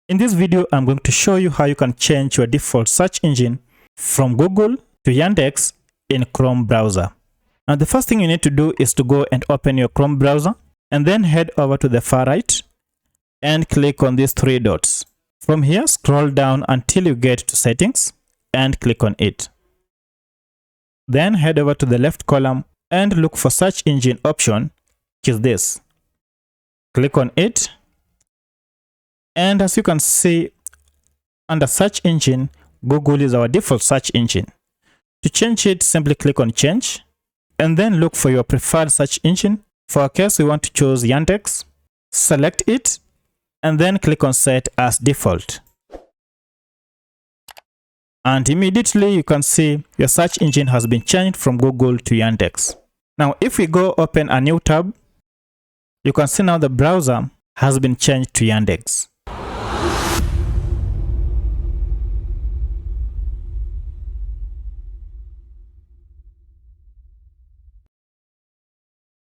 In this video, I'm going to show you how you can change your default search engine from Google to Yandex in Chrome browser. Now, the first thing you need to do is to go and open your Chrome browser and then head over to the far right and click on these three dots. From here, scroll down until you get to settings and click on it. Then head over to the left column and look for search engine option, which is this. Click on it. And as you can see, under search engine, Google is our default search engine. To change it, simply click on change and then look for your preferred search engine. For our case, we want to choose Yandex. Select it and then click on set as default. And immediately you can see your search engine has been changed from Google to Yandex. Now, if we go open a new tab, you can see now the browser has been changed to Yandex.